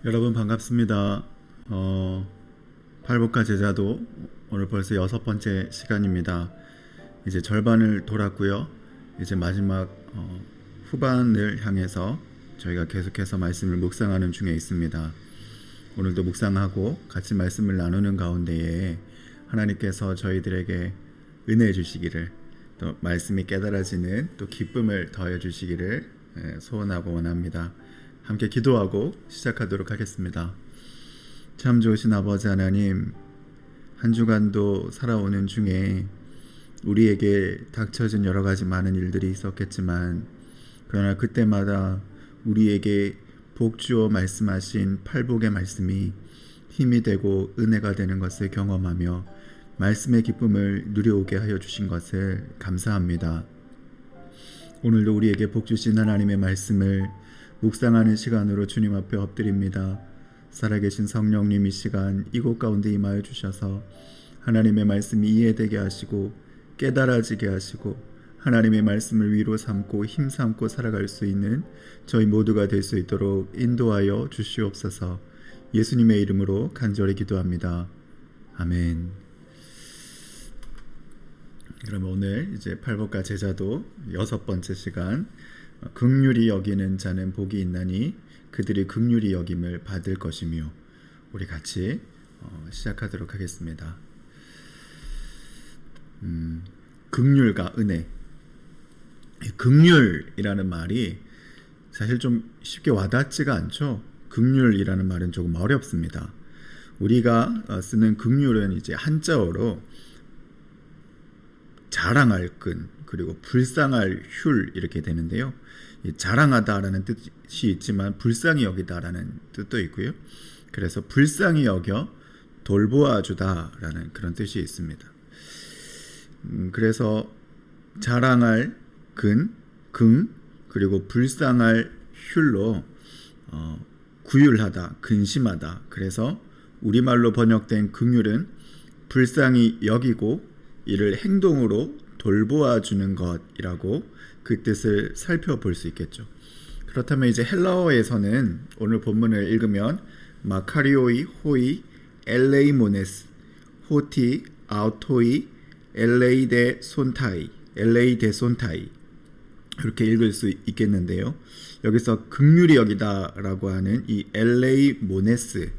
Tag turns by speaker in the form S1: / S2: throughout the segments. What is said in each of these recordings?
S1: 여러분 반갑습니다. 팔복과 제자도 오늘 벌써 6번째 시간입니다. 이제 절반을 돌았고요. 이제 마지막 후반을 향해서 저희가 계속해서 말씀을 묵상하는 중에 있습니다. 오늘도 묵상하고 같이 말씀을 나누는 가운데에 하나님께서 저희들에게 은혜 주시기를, 또 말씀이 깨달아지는 또 기쁨을 더해 주시기를 소원하고 원합니다. 함께 기도하고 시작하도록 하겠습니다. 참 좋으신 아버지 하나님, 한 주간도 살아오는 중에 우리에게 닥쳐진 여러 가지 많은 일들이 있었겠지만, 그러나 그때마다 우리에게 복주어 말씀하신 팔복의 말씀이 힘이 되고 은혜가 되는 것을 경험하며 말씀의 기쁨을 누려오게 하여 주신 것을 감사합니다. 오늘도 우리에게 복 주신 하나님의 말씀을 묵상하는 시간으로 주님 앞에 엎드립니다. 살아계신 성령님, 이 시간 이곳 가운데 임하여 주셔서 하나님의 말씀이 이해되게 하시고 깨달아지게 하시고 하나님의 말씀을 위로 삼고 힘 삼고 살아갈 수 있는 저희 모두가 될 수 있도록 인도하여 주시옵소서. 예수님의 이름으로 간절히 기도합니다. 아멘. 그러면 오늘 이제 팔복과 제자도 6번째 시간, 긍휼히 여기는 자는 복이 있나니 그들이 긍휼히 여김을 받을 것이며, 우리 같이 시작하도록 하겠습니다. 긍휼과 은혜. 긍휼이라는 말이 사실 좀 쉽게 와닿지가 않죠. 긍휼이라는 말은 조금 어렵습니다. 우리가 쓰는 긍휼은 이제 한자어로 자랑할 끈, 그리고 불쌍할 휼 이렇게 되는데요. 자랑하다라는 뜻이 있지만 불쌍히 여기다라는 뜻도 있고요. 그래서 불쌍히 여겨 돌보아 주다라는 그런 뜻이 있습니다. 그래서 자랑할 근, 그리고 불쌍할 휼로 구휼하다, 근심하다. 그래서 우리말로 번역된 긍휼은 불쌍히 여기고 이를 행동으로 돌보아 주는 것이라고 그 뜻을 살펴볼 수 있겠죠. 그렇다면 이제 헬라어에서는 오늘 본문을 읽으면 마카리오이 호이 엘레이모네스 호티 아우토이 엘레이데 손타이 이렇게 읽을 수 있겠는데요. 여기서 긍휼히 여기다라고 하는 이 엘레이모네스,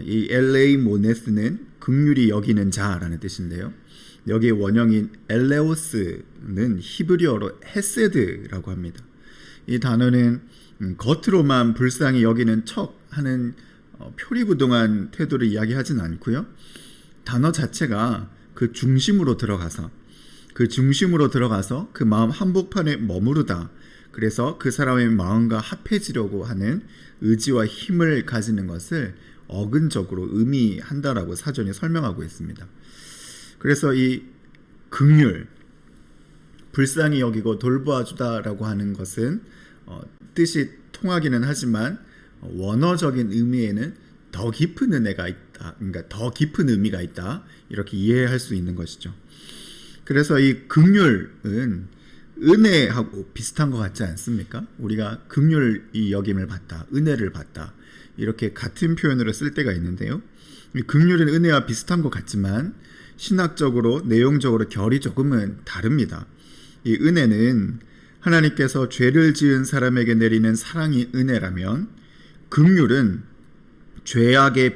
S1: 이 엘레이모네스는 긍휼히 여기는 자라는 뜻인데요. 여기의 원형인 엘레오스는 히브리어로 헤세드라고 합니다. 이 단어는 겉으로만 불쌍히 여기는 척 하는 표리부동한 태도를 이야기하진 않고요. 단어 자체가 그 중심으로 들어가서 그 마음 한복판에 머무르다. 그래서 그 사람의 마음과 합해지려고 하는 의지와 힘을 가지는 것을 어근적으로 의미한다라고 사전이 설명하고 있습니다. 그래서 이 긍휼, 불쌍히 여기고 돌보아주다라고 하는 것은 뜻이 통하기는 하지만 원어적인 의미에는 더 깊은 은혜가 있다, 그러니까 더 깊은 의미가 있다, 이렇게 이해할 수 있는 것이죠. 그래서 이 긍휼은 은혜하고 비슷한 것 같지 않습니까? 우리가 긍휼히 여김을 받다, 은혜를 받다, 이렇게 같은 표현으로 쓸 때가 있는데요. 긍휼은 은혜와 비슷한 것 같지만 신학적으로 내용적으로 결이 조금은 다릅니다. 이 은혜는 하나님께서 죄를 지은 사람에게 내리는 사랑이 은혜라면, 긍휼은 죄악의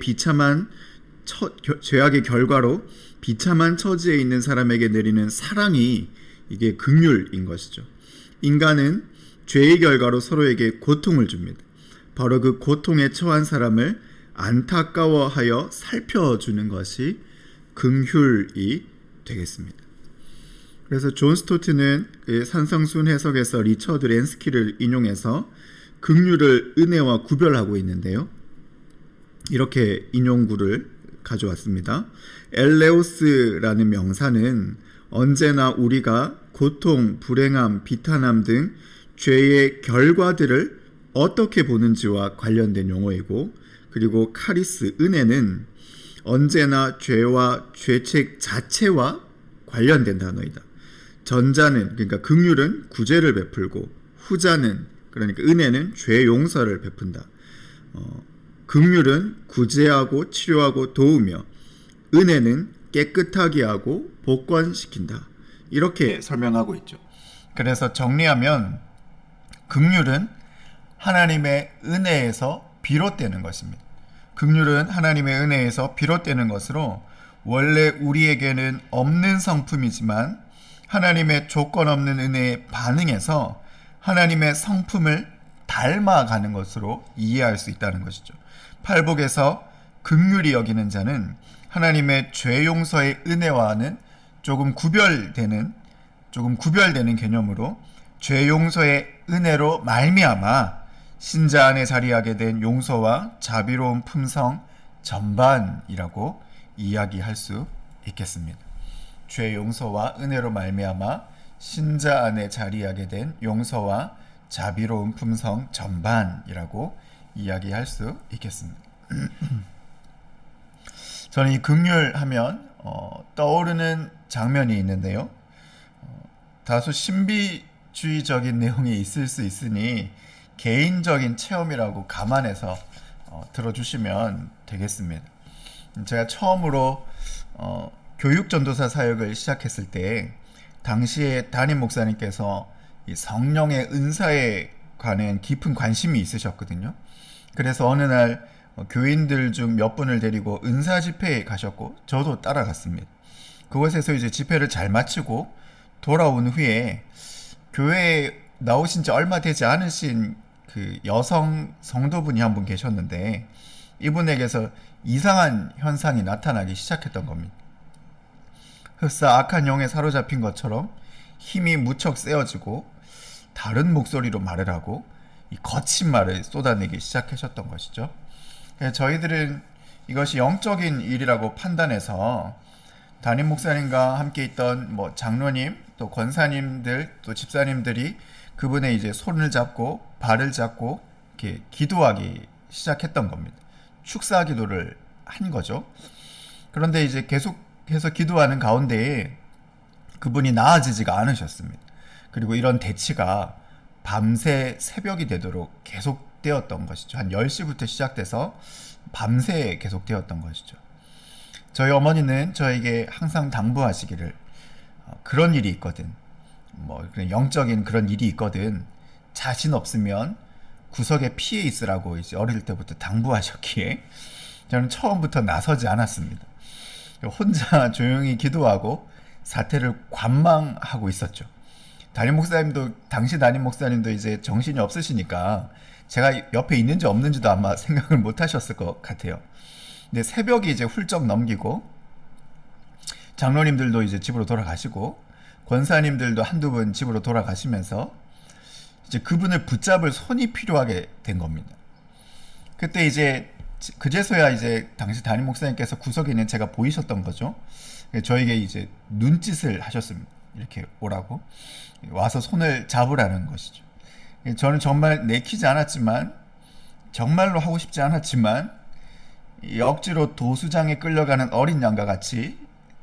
S1: 결과로 비참한 처지에 있는 사람에게 내리는 사랑이, 이게 긍휼인 것이죠. 인간은 죄의 결과로 서로에게 고통을 줍니다. 바로 그 고통에 처한 사람을 안타까워하여 살펴주는 것이 긍휼이 되겠습니다. 그래서 존 스토트는 산성순 해석에서 리처드 랜스키를 인용해서 긍휼을 은혜와 구별하고 있는데요. 이렇게 인용구를 가져왔습니다. 엘레오스라는 명사는 언제나 우리가 고통, 불행함, 비탄함 등 죄의 결과들을 어떻게 보는지와 관련된 용어이고, 그리고 카리스, 은혜는 언제나 죄와 죄책 자체와 관련된 단어이다. 전자는, 그러니까 긍휼은 구제를 베풀고, 후자는, 그러니까 은혜는 죄 용서를 베푼다. 긍휼은 구제하고 치료하고 도우며 은혜는 깨끗하게 하고 복권시킨다. 이렇게 설명하고 있죠. 그래서 정리하면 긍휼은 하나님의 은혜에서 비롯되는 것입니다. 긍휼은 하나님의 은혜에서 비롯되는 것으로 원래 우리에게는 없는 성품이지만 하나님의 조건 없는 은혜에 반응해서 하나님의 성품을 닮아가는 것으로 이해할 수 있다는 것이죠. 팔복에서 긍휼히 여기는 자는 하나님의 죄 용서의 은혜와는 조금 구별되는 개념으로 죄 용서의 은혜로 말미암아 신자 안에 자리하게 된 용서와 자비로운 품성 전반이라고 이야기할 수 있겠습니다. 죄 용서와 은혜로 말미암아 신자 안에 자리하게 된 용서와 자비로운 품성 전반이라고 이야기할 수 있겠습니다. 저는 이 긍휼하면 떠오르는 장면이 있는데요. 다소 신비주의적인 내용이 있을 수 있으니 개인적인 체험이라고 감안해서 들어주시면 되겠습니다. 제가 처음으로 교육전도사 사역을 시작했을 때 당시에 담임 목사님께서 이 성령의 은사에 관한 깊은 관심이 있으셨거든요. 그래서 어느 날 교인들 중 몇 분을 데리고 은사 집회에 가셨고 저도 따라갔습니다. 그곳에서 이제 집회를 잘 마치고 돌아온 후에 교회에 나오신 지 얼마 되지 않으신 그 여성 성도분이 한 분 계셨는데 이분에게서 이상한 현상이 나타나기 시작했던 겁니다. 흡사 악한 영에 사로잡힌 것처럼 힘이 무척 세어지고 다른 목소리로 말을 하고 이 거친 말을 쏟아내기 시작하셨던 것이죠. 저희들은 이것이 영적인 일이라고 판단해서 담임 목사님과 함께 있던 장로님 또 권사님들 또 집사님들이 그분의 이제 손을 잡고 발을 잡고 이렇게 기도하기 시작했던 겁니다. 축사 기도를 한 거죠. 그런데 이제 계속해서 기도하는 가운데에 그분이 나아지지가 않으셨습니다. 그리고 이런 대치가 밤새 새벽이 되도록 계속되었던 것이죠. 한 10시부터 시작돼서 밤새 계속되었던 것이죠. 저희 어머니는 저에게 항상 당부하시기를 그런 일이 있거든, 영적인 그런 일이 있거든, 자신 없으면 구석에 피해 있으라고 이제 어릴 때부터 당부하셨기에 저는 처음부터 나서지 않았습니다. 혼자 조용히 기도하고 사태를 관망하고 있었죠. 당시 담임 목사님도 이제 정신이 없으시니까 제가 옆에 있는지 없는지도 아마 생각을 못 하셨을 것 같아요. 근데 새벽이 이제 훌쩍 넘기고 장로님들도 이제 집으로 돌아가시고 권사님들도 한두 분 집으로 돌아가시면서 이제 그분을 붙잡을 손이 필요하게 된 겁니다. 그때 이제 그제서야 이제 당시 담임 목사님께서 구석에 있는 제가 보이셨던 거죠. 저에게 이제 눈짓을 하셨습니다. 이렇게 오라고 와서 손을 잡으라는 것이죠. 저는 정말 내키지 않았지만, 정말로 하고 싶지 않았지만 억지로 도수장에 끌려가는 어린 양과 같이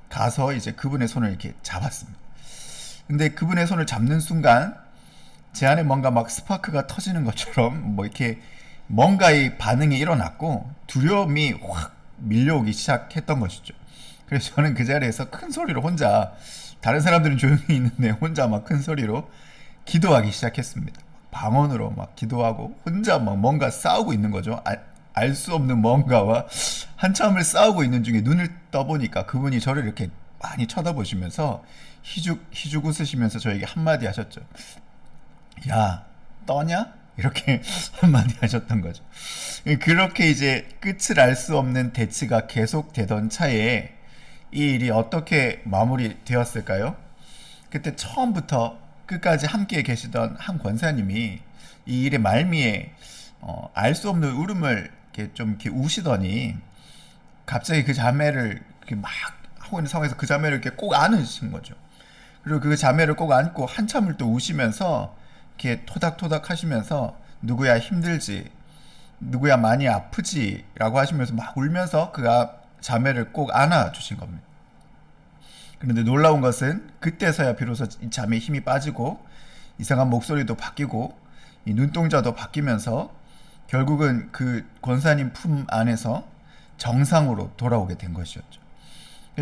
S1: 가서 이제 그분의 손을 이렇게 잡았습니다. 근데 그분의 손을 잡는 순간 제 안에 뭔가 막 스파크가 터지는 것처럼 이렇게 뭔가의 반응이 일어났고 두려움이 확 밀려오기 시작했던 것이죠. 그래서 저는 그 자리에서 큰 소리로 혼자, 다른 사람들은 조용히 있는데 혼자 막 큰 소리로 기도하기 시작했습니다. 방언으로 막 기도하고 혼자 막 뭔가 싸우고 있는 거죠. 알 수 없는 뭔가와 한참을 싸우고 있는 중에 눈을 떠보니까 그분이 저를 이렇게 많이 쳐다보시면서 희죽 웃으시면서 저에게 한마디 하셨죠. 야, 떠냐? 이렇게 한마디 하셨던 거죠. 그렇게 이제 끝을 알 수 없는 대치가 계속되던 차에 이 일이 어떻게 마무리되었을까요? 그때 처음부터 끝까지 함께 계시던 한 권사님이 이 일의 말미에 알 수 없는 울음을 이렇게 우시더니 갑자기 그 자매를 이렇게 막 하고 있는 상황에서 그 자매를 이렇게 꼭 안으신 거죠. 그리고 그 자매를 꼭 안고 한참을 또 우시면서 이렇게 토닥토닥 하시면서 누구야 힘들지, 누구야 많이 아프지 라고 하시면서 막 울면서 그 자매를 꼭 안아주신 겁니다. 그런데 놀라운 것은 그때서야 비로소 이 자매의 힘이 빠지고 이상한 목소리도 바뀌고 이 눈동자도 바뀌면서 결국은 그 권사님 품 안에서 정상으로 돌아오게 된 것이었죠.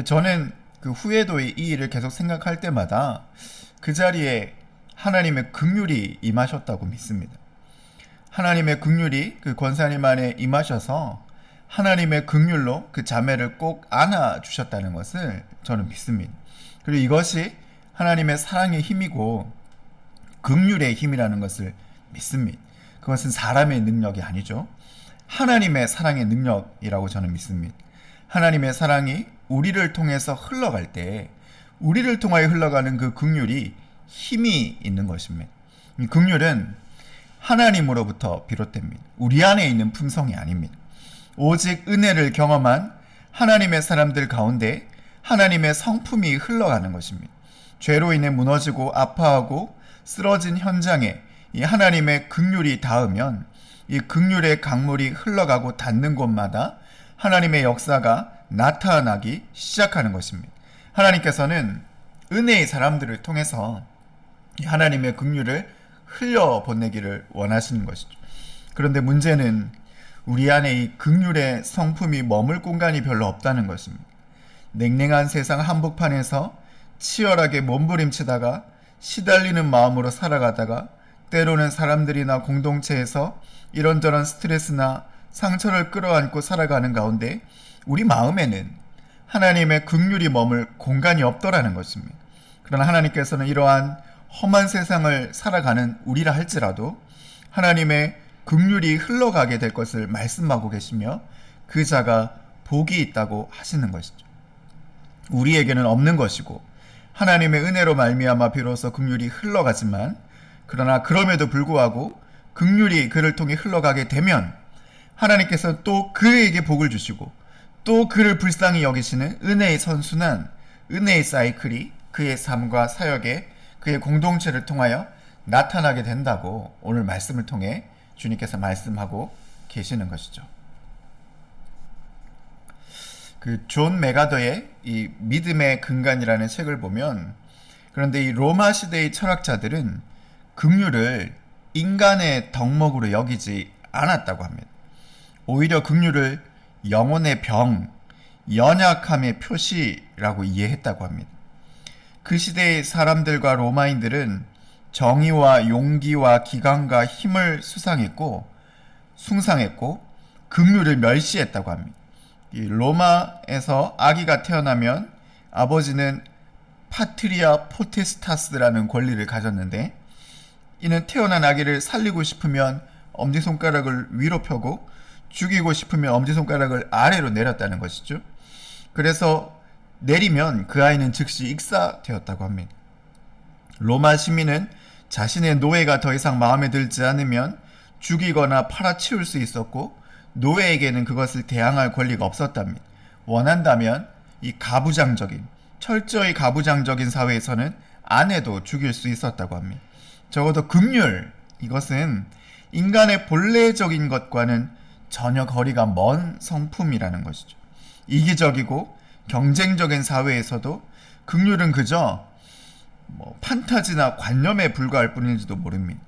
S1: 저는 그 후에도 이 일을 계속 생각할 때마다 그 자리에 하나님의 긍휼이 임하셨다고 믿습니다. 하나님의 긍휼이 그 권사님 안에 임하셔서 하나님의 긍휼로 그 자매를 꼭 안아주셨다는 것을 저는 믿습니다. 그리고 이것이 하나님의 사랑의 힘이고 긍휼의 힘이라는 것을 믿습니다. 그것은 사람의 능력이 아니죠. 하나님의 사랑의 능력이라고 저는 믿습니다. 하나님의 사랑이 우리를 통해서 흘러갈 때 우리를 통하여 흘러가는 그 긍휼이 힘이 있는 것입니다. 이 긍휼은 하나님으로부터 비롯됩니다. 우리 안에 있는 품성이 아닙니다. 오직 은혜를 경험한 하나님의 사람들 가운데 하나님의 성품이 흘러가는 것입니다. 죄로 인해 무너지고 아파하고 쓰러진 현장에 이 하나님의 긍휼이 닿으면 이 긍휼의 강물이 흘러가고 닿는 곳마다 하나님의 역사가 나타나기 시작하는 것입니다. 하나님께서는 은혜의 사람들을 통해서 하나님의 긍휼을 흘려보내기를 원하시는 것이죠. 그런데 문제는 우리 안에 이 긍휼의 성품이 머물 공간이 별로 없다는 것입니다. 냉랭한 세상 한복판에서 치열하게 몸부림치다가 시달리는 마음으로 살아가다가 때로는 사람들이나 공동체에서 이런저런 스트레스나 상처를 끌어안고 살아가는 가운데 우리 마음에는 하나님의 긍휼이 머물 공간이 없더라는 것입니다. 그러나 하나님께서는 이러한 험한 세상을 살아가는 우리라 할지라도 하나님의 긍휼이 흘러가게 될 것을 말씀하고 계시며 그 자가 복이 있다고 하시는 것이죠. 우리에게는 없는 것이고 하나님의 은혜로 말미암아 비로소 긍휼이 흘러가지만 그러나 그럼에도 불구하고 긍휼이 그를 통해 흘러가게 되면 하나님께서 또 그에게 복을 주시고 또 그를 불쌍히 여기시는 은혜의 선순환, 은혜의 사이클이 그의 삶과 사역에 그의 공동체를 통하여 나타나게 된다고 오늘 말씀을 통해 주님께서 말씀하고 계시는 것이죠. 그 존 메가더의 이 믿음의 근간이라는 책을 보면 그런데 이 로마 시대의 철학자들은 긍휼을 인간의 덕목으로 여기지 않았다고 합니다. 오히려 긍휼을 영혼의 병, 연약함의 표시라고 이해했다고 합니다. 그 시대의 사람들과 로마인들은 정의와 용기와 기강과 힘을 숭상했고 긍휼을 멸시했다고 합니다. 이 로마에서 아기가 태어나면 아버지는 파트리아 포테스타스라는 권리를 가졌는데 이는 태어난 아기를 살리고 싶으면 엄지손가락을 위로 펴고 죽이고 싶으면 엄지손가락을 아래로 내렸다는 것이죠. 그래서 내리면 그 아이는 즉시 익사되었다고 합니다. 로마 시민은 자신의 노예가 더 이상 마음에 들지 않으면 죽이거나 팔아치울 수 있었고 노예에게는 그것을 대항할 권리가 없었답니다. 원한다면 이 철저히 가부장적인 사회에서는 아내도 죽일 수 있었다고 합니다. 적어도 긍휼, 이것은 인간의 본래적인 것과는 전혀 거리가 먼 성품이라는 것이죠. 이기적이고 경쟁적인 사회에서도 긍휼은 그저 판타지나 관념에 불과할 뿐인지도 모릅니다.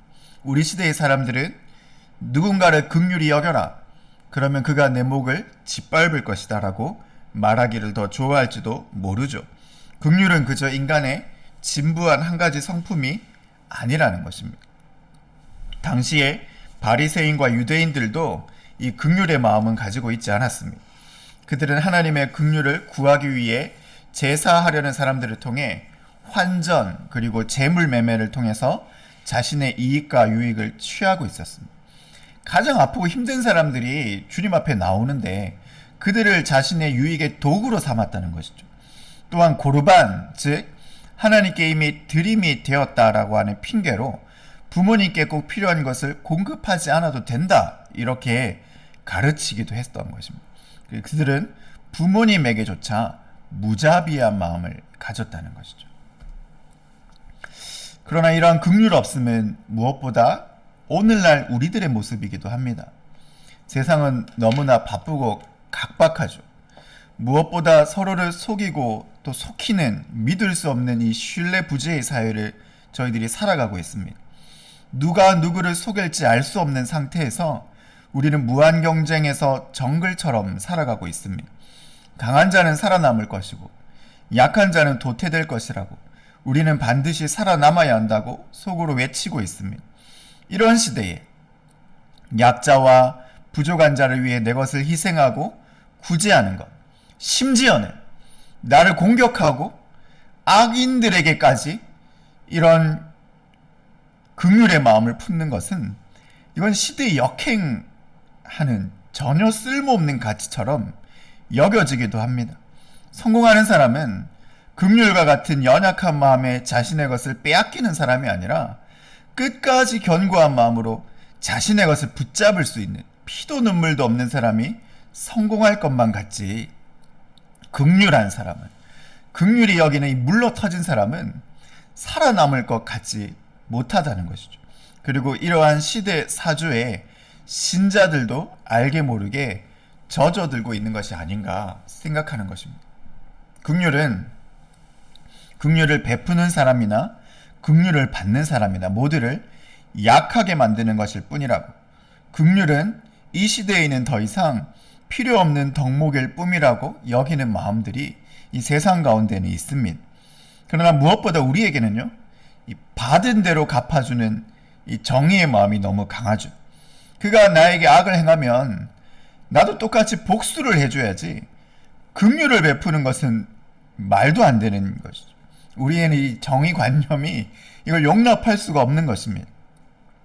S1: 우리 시대의 사람들은 누군가를 긍휼히 여겨라. 그러면 그가 내 목을 짓밟을 것이다 라고 말하기를 더 좋아할지도 모르죠. 긍휼은 그저 인간의 진부한 한 가지 성품이 아니라는 것입니다. 당시에 바리새인과 유대인들도 이 긍휼의 마음은 가지고 있지 않았습니다. 그들은 하나님의 긍휼을 구하기 위해 제사하려는 사람들을 통해 환전 그리고 재물 매매를 통해서 자신의 이익과 유익을 취하고 있었습니다. 가장 아프고 힘든 사람들이 주님 앞에 나오는데 그들을 자신의 유익의 도구로 삼았다는 것이죠. 또한 고르반, 즉 하나님께 이미 드림이 되었다라고 하는 핑계로 부모님께 꼭 필요한 것을 공급하지 않아도 된다 이렇게 가르치기도 했던 것입니다. 그들은 부모님에게조차 무자비한 마음을 가졌다는 것이죠. 그러나 이러한 긍휼 없음은 무엇보다 오늘날 우리들의 모습이기도 합니다. 세상은 너무나 바쁘고 각박하죠. 무엇보다 서로를 속이고 또 속이는 믿을 수 없는 이 신뢰 부재의 사회를 저희들이 살아가고 있습니다. 누가 누구를 속일지 알 수 없는 상태에서 우리는 무한 경쟁에서 정글처럼 살아가고 있습니다. 강한 자는 살아남을 것이고 약한 자는 도태될 것이라고 우리는 반드시 살아남아야 한다고 속으로 외치고 있습니다. 이런 시대에 약자와 부족한 자를 위해 내 것을 희생하고 구제하는 것, 심지어는 나를 공격하고 악인들에게까지 이런 긍휼의 마음을 품는 것은 이건 시대에 역행하는 전혀 쓸모없는 가치처럼 여겨지기도 합니다. 성공하는 사람은 긍휼과 같은 연약한 마음에 자신의 것을 빼앗기는 사람이 아니라 끝까지 견고한 마음으로 자신의 것을 붙잡을 수 있는 피도 눈물도 없는 사람이 성공할 것만 같지, 긍휼한 사람은, 긍휼이 여기는 이 물러 터진 사람은 살아남을 것 같지 못하다는 것이죠. 그리고 이러한 시대 사주에 신자들도 알게 모르게 젖어들고 있는 것이 아닌가 생각하는 것입니다. 긍휼을 베푸는 사람이나 긍휼을 받는 사람이나 모두를 약하게 만드는 것일 뿐이라고. 긍휼은 이 시대에는 더 이상 필요 없는 덕목일 뿐이라고 여기는 마음들이 이 세상 가운데는 있습니다. 그러나 무엇보다 우리에게는요, 이 받은 대로 갚아주는 이 정의의 마음이 너무 강하죠. 그가 나에게 악을 행하면 나도 똑같이 복수를 해줘야지, 긍휼을 베푸는 것은 말도 안 되는 것이죠. 우리에는 이 정의관념이 이걸 용납할 수가 없는 것입니다.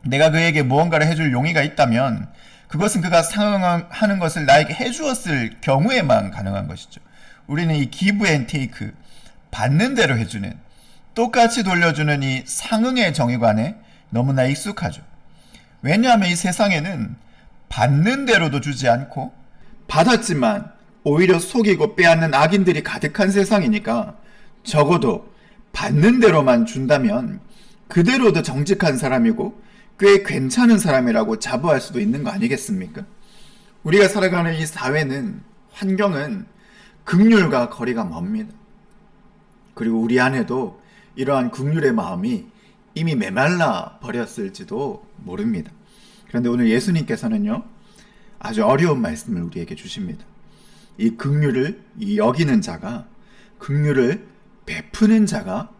S1: 내가 그에게 무언가를 해줄 용의가 있다면 그것은 그가 상응하는 것을 나에게 해주었을 경우에만 가능한 것이죠. 우리는 이 기브 앤 테이크, 받는 대로 해주는, 똑같이 돌려주는 이 상응의 정의관에 너무나 익숙하죠. 왜냐하면 이 세상에는 받는 대로도 주지 않고 받았지만 오히려 속이고 빼앗는 악인들이 가득한 세상이니까 적어도 받는 대로만 준다면 그대로도 정직한 사람이고 꽤 괜찮은 사람이라고 자부할 수도 있는 거 아니겠습니까? 우리가 살아가는 이 사회는, 환경은 긍휼과 거리가 멉니다. 그리고 우리 안에도 이러한 긍휼의 마음이 이미 메말라 버렸을지도 모릅니다. 그런데 오늘 예수님께서는요, 아주 어려운 말씀을 우리에게 주십니다. 이 긍휼을 여기는 자가, 긍휼을 베푸는 자가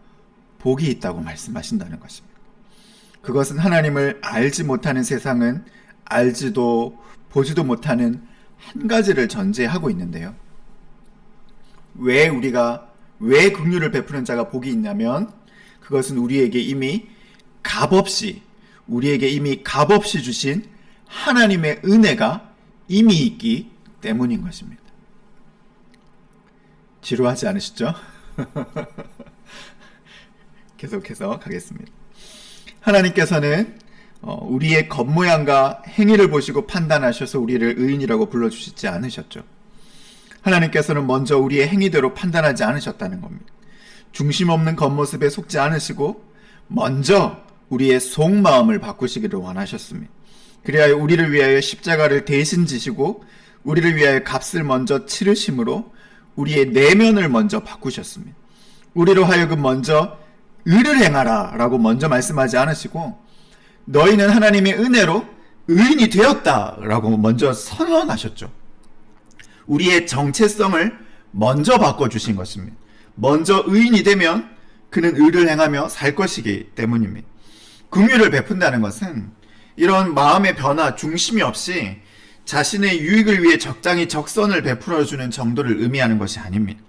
S1: 복이 있다고 말씀하신다는 것입니다. 그것은 하나님을 알지 못하는 세상은 알지도 보지도 못하는 한 가지를 전제하고 있는데요. 왜 긍휼을 베푸는 자가 복이 있냐면 그것은 우리에게 이미 값없이 주신 하나님의 은혜가 이미 있기 때문인 것입니다. 지루하지 않으시죠? 계속해서 가겠습니다. 하나님께서는 우리의 겉모양과 행위를 보시고 판단하셔서 우리를 의인이라고 불러주시지 않으셨죠. 하나님께서는 먼저 우리의 행위대로 판단하지 않으셨다는 겁니다. 중심 없는 겉모습에 속지 않으시고 먼저 우리의 속마음을 바꾸시기를 원하셨습니다. 그래야 우리를 위하여 십자가를 대신 지시고 우리를 위하여 값을 먼저 치르심으로 우리의 내면을 먼저 바꾸셨습니다. 우리로 하여금 먼저 의를 행하라 라고 먼저 말씀하지 않으시고 너희는 하나님의 은혜로 의인이 되었다 라고 먼저 선언하셨죠. 우리의 정체성을 먼저 바꿔주신 것입니다. 먼저 의인이 되면 그는 의를 행하며 살 것이기 때문입니다. 긍휼을 베푼다는 것은 이런 마음의 변화, 중심이 없이 자신의 유익을 위해 적당히 적선을 베풀어주는 정도를 의미하는 것이 아닙니다.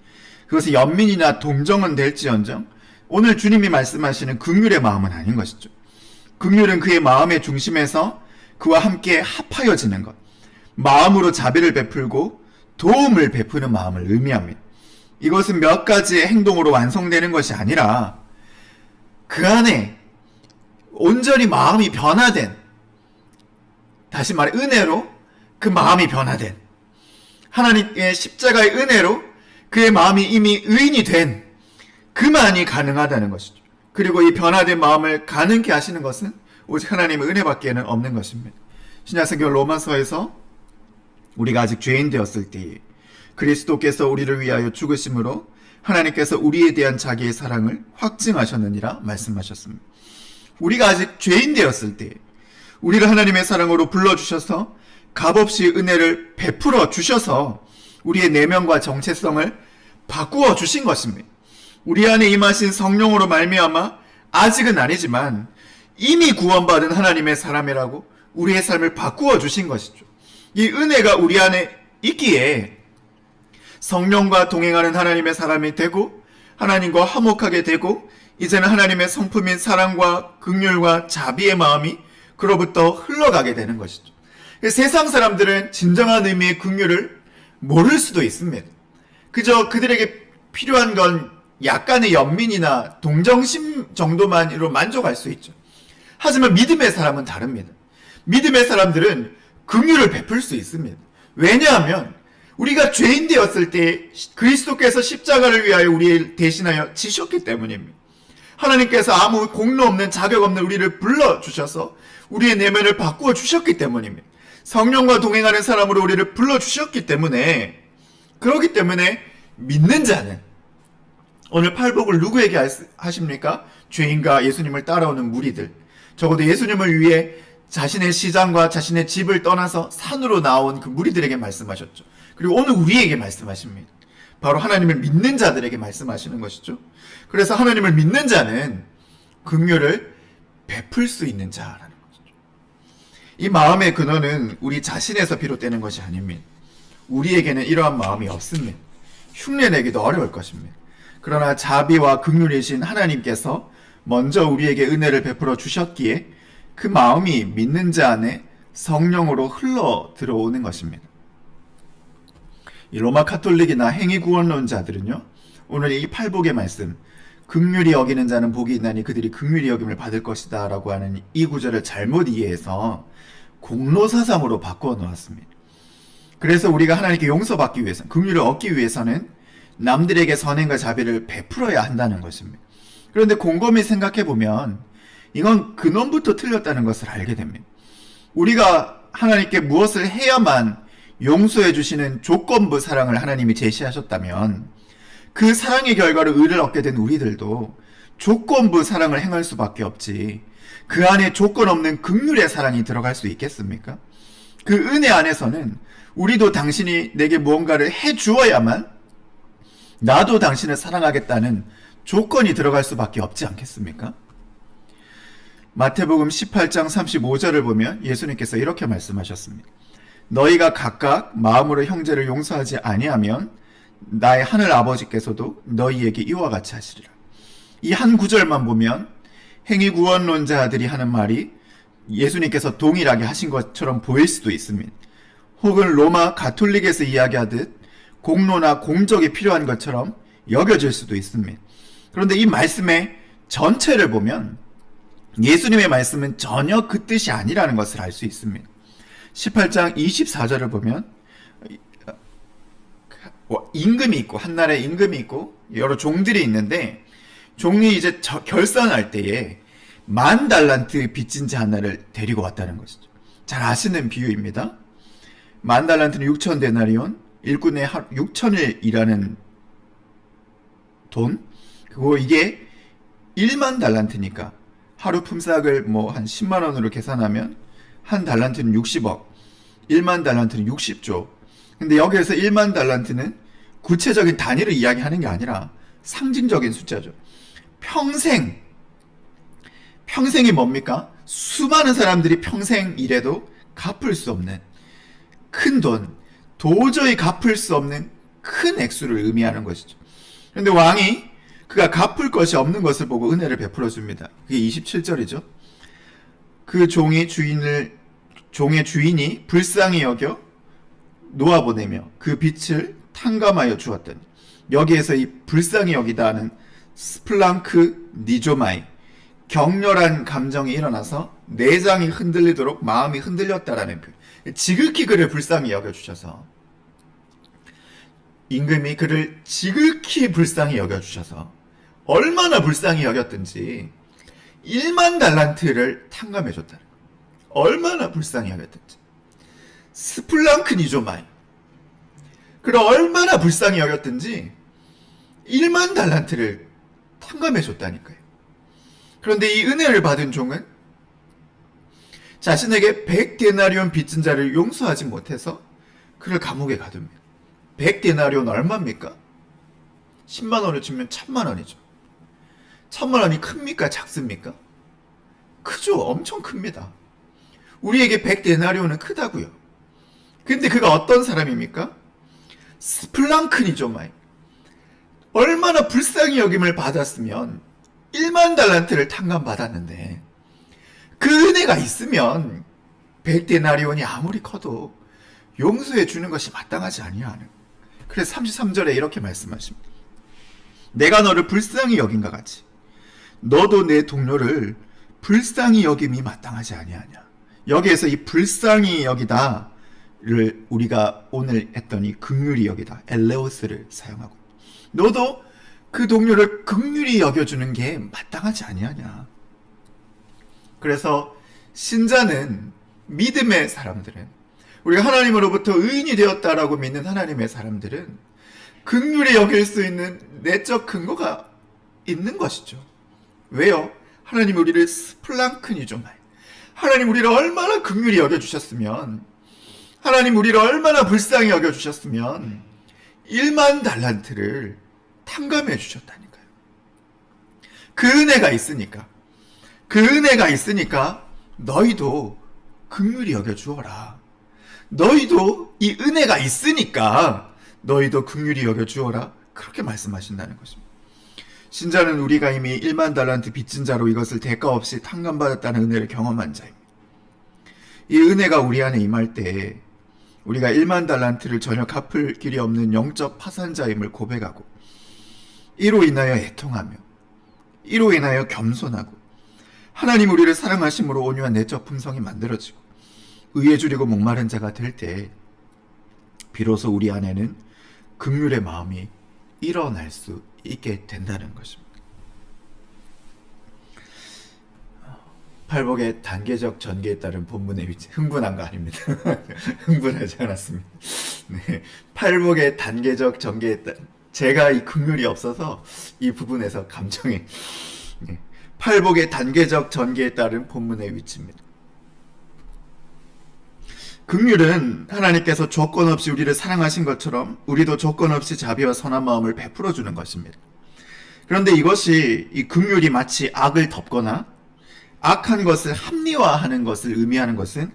S1: 그것이 연민이나 동정은 될지언정 오늘 주님이 말씀하시는 긍휼의 마음은 아닌 것이죠. 긍휼은 그의 마음의 중심에서 그와 함께 합하여지는 것, 마음으로 자비를 베풀고 도움을 베푸는 마음을 의미합니다. 이것은 몇 가지의 행동으로 완성되는 것이 아니라 그 안에 온전히 마음이 변화된, 다시 말해 은혜로 그 마음이 변화된, 하나님의 십자가의 은혜로 그의 마음이 이미 의인이 된 그만이 가능하다는 것이죠. 그리고 이 변화된 마음을 가능케 하시는 것은 오직 하나님의 은혜밖에는 없는 것입니다. 신약성경 로마서에서 우리가 아직 죄인 되었을 때에 그리스도께서 우리를 위하여 죽으심으로 하나님께서 우리에 대한 자기의 사랑을 확증하셨느니라 말씀하셨습니다. 우리가 아직 죄인 되었을 때 우리를 하나님의 사랑으로 불러주셔서 값없이 은혜를 베풀어 주셔서 우리의 내면과 정체성을 바꾸어 주신 것입니다. 우리 안에 임하신 성령으로 말미암아 아직은 아니지만 이미 구원받은 하나님의 사람이라고 우리의 삶을 바꾸어 주신 것이죠. 이 은혜가 우리 안에 있기에 성령과 동행하는 하나님의 사람이 되고 하나님과 화목하게 되고 이제는 하나님의 성품인 사랑과 긍휼과 자비의 마음이 그로부터 흘러가게 되는 것이죠. 세상 사람들은 진정한 의미의 긍휼을 모를 수도 있습니다. 그저 그들에게 필요한 건 약간의 연민이나 동정심 정도만으로 만족할 수 있죠. 하지만 믿음의 사람은 다릅니다. 믿음의 사람들은 긍휼을 베풀 수 있습니다. 왜냐하면 우리가 죄인 되었을 때 그리스도께서 십자가를 위하여 우리를 대신하여 지셨기 때문입니다. 하나님께서 아무 공로 없는 자격 없는 우리를 불러주셔서 우리의 내면을 바꾸어 주셨기 때문입니다. 성령과 동행하는 사람으로 우리를 불러주셨기 때문에 그렇기 때문에 믿는 자는 오늘 팔복을 누구에게 하십니까? 죄인과 예수님을 따라오는 무리들, 적어도 예수님을 위해 자신의 시장과 자신의 집을 떠나서 산으로 나온 그 무리들에게 말씀하셨죠. 그리고 오늘 우리에게 말씀하십니다. 바로 하나님을 믿는 자들에게 말씀하시는 것이죠. 그래서 하나님을 믿는 자는 긍휼을 베풀 수 있는 자라는 것이죠. 이 마음의 근원은 우리 자신에서 비롯되는 것이 아닙니다. 우리에게는 이러한 마음이 없습니다. 흉내내기도 어려울 것입니다. 그러나 자비와 긍휼이신 하나님께서 먼저 우리에게 은혜를 베풀어 주셨기에 그 마음이 믿는 자 안에 성령으로 흘러 들어오는 것입니다. 이 로마 카톨릭이나 행위구원론자들은요, 오늘 이 팔복의 말씀, 긍휼히 여기는 자는 복이 있나니 그들이 긍휼히 여김을 받을 것이다 라고 하는 이 구절을 잘못 이해해서 공로사상으로 바꾸어 놓았습니다. 그래서 우리가 하나님께 용서받기 위해서, 긍휼을 얻기 위해서는 남들에게 선행과 자비를 베풀어야 한다는 것입니다. 그런데 곰곰이 생각해보면 이건 근원부터 틀렸다는 것을 알게 됩니다. 우리가 하나님께 무엇을 해야만 용서해 주시는 조건부 사랑을 하나님이 제시하셨다면 그 사랑의 결과로 의를 얻게 된 우리들도 조건부 사랑을 행할 수밖에 없지, 그 안에 조건 없는 긍휼의 사랑이 들어갈 수 있겠습니까? 그 은혜 안에서는 우리도 당신이 내게 무언가를 해 주어야만 나도 당신을 사랑하겠다는 조건이 들어갈 수밖에 없지 않겠습니까? 마태복음 18장 35절을 보면 예수님께서 이렇게 말씀하셨습니다. 너희가 각각 마음으로 형제를 용서하지 아니하면 나의 하늘 아버지께서도 너희에게 이와 같이 하시리라. 이 한 구절만 보면 행위구원론자들이 하는 말이 예수님께서 동일하게 하신 것처럼 보일 수도 있습니다. 혹은 로마 가톨릭에서 이야기하듯 공로나 공적이 필요한 것처럼 여겨질 수도 있습니다. 그런데 이 말씀의 전체를 보면 예수님의 말씀은 전혀 그 뜻이 아니라는 것을 알 수 있습니다. 18장 24절을 보면 임금이 있고, 한나라에 임금이 있고 여러 종들이 있는데 종이 이제 결산할 때에 10,000달란트 빚진 자 하나를 데리고 왔다는 것이죠. 잘 아시는 비유입니다. 10,000달란트는 6,000데나리온, 일꾼의 6,000일 일하는 돈, 그리고 이게 10,000달란트니까 하루 품삯을 한 10만 원으로 계산하면 한 달란트는 60억, 10,000달란트는 60조. 근데 여기에서 10,000달란트는 구체적인 단위를 이야기하는 게 아니라 상징적인 숫자죠. 평생이 뭡니까? 수많은 사람들이 평생 일해도 갚을 수 없는 큰 돈, 도저히 갚을 수 없는 큰 액수를 의미하는 것이죠. 그런데 왕이 그가 갚을 것이 없는 것을 보고 은혜를 베풀어 줍니다. 그게 27절이죠. 그 종의 주인이 불쌍히 여겨 놓아보내며 그 빚을 탕감하여 주었더니, 여기에서 이 불쌍히 여기다는 스플랑크 니조마이, 격렬한 감정이 일어나서 내장이 흔들리도록 마음이 흔들렸다라는 표현. 지극히 그를 불쌍히 여겨주셔서, 임금이 그를 지극히 불쌍히 여겨주셔서 얼마나 불쌍히 여겼든지 10,000달란트를 탕감해줬다는 거예요. 얼마나 불쌍히 여겼든지. 스플랑크 니조마이, 그를 얼마나 불쌍히 여겼든지 10,000달란트를 탕감해줬다니까요. 그런데 이 은혜를 받은 종은 자신에게 100데나리온 빚진 자를 용서하지 못해서 그를 감옥에 가둡니다. 100데나리온 얼마입니까? 10만 원을 주면 1000만 원이죠. 1000만 원이 큽니까? 작습니까? 크죠. 엄청 큽니다. 우리에게 100데나리온은 크다고요. 근데 그가 어떤 사람입니까? 스플랑큰이죠. 마이. 얼마나 불쌍히 여김을 받았으면 1만 달란트를 탕감받았는데 그 은혜가 있으면 100데나리온이 아무리 커도 용서해 주는 것이 마땅하지 아니하는. 그래서 33절에 이렇게 말씀하십니다. 내가 너를 불쌍히 여긴가 같이 너도 내 동료를 불쌍히 여김이 마땅하지 아니하냐. 여기에서 이 불쌍히 여기다를 우리가 오늘 했던 이 긍휼히 여기다 엘레오스를 사용하고, 너도 그 동료를 긍휼히 여겨주는 게 마땅하지 아니하냐. 그래서 신자는, 믿음의 사람들은, 우리가 하나님으로부터 의인이 되었다라고 믿는 하나님의 사람들은 긍휼히 여길 수 있는 내적 근거가 있는 것이죠. 왜요? 하나님 우리를 스플랑큰이죠. 하나님 우리를 얼마나 긍휼히 여겨주셨으면, 하나님 우리를 얼마나 불쌍히 여겨주셨으면 1만 달란트를 탕감해 주셨다니까요. 그 은혜가 있으니까, 그 은혜가 있으니까 너희도 긍휼히 여겨주어라. 너희도 이 은혜가 있으니까 너희도 긍휼히 여겨주어라. 그렇게 말씀하신다는 것입니다. 신자는 우리가 이미 1만 달란트 빚진 자로 이것을 대가 없이 탕감받았다는 은혜를 경험한 자입니다. 이 은혜가 우리 안에 임할 때 우리가 1만 달란트를 전혀 갚을 길이 없는 영적 파산자임을 고백하고, 이로 인하여 애통하며, 이로 인하여 겸손하고, 하나님 우리를 사랑하심으로 온유한 내적 품성이 만들어지고 의에 줄이고 목마른 자가 될 때 비로소 우리 안에는 긍휼의 마음이 일어날 수 있게 된다는 것입니다. 팔복의 단계적 전개에 따른 본문의 위치. 흥분한 거 아닙니다. 흥분하지 않았습니다. 네, 팔복의 단계적 전개에 따른, 제가 이 긍휼이 없어서 이 부분에서 감정이, 네, 팔복의 단계적 전개에 따른 본문의 위치입니다. 긍휼은 하나님께서 조건 없이 우리를 사랑하신 것처럼 우리도 조건 없이 자비와 선한 마음을 베풀어 주는 것입니다. 그런데 이것이, 이 긍휼이 마치 악을 덮거나 악한 것을 합리화하는 것을 의미하는 것은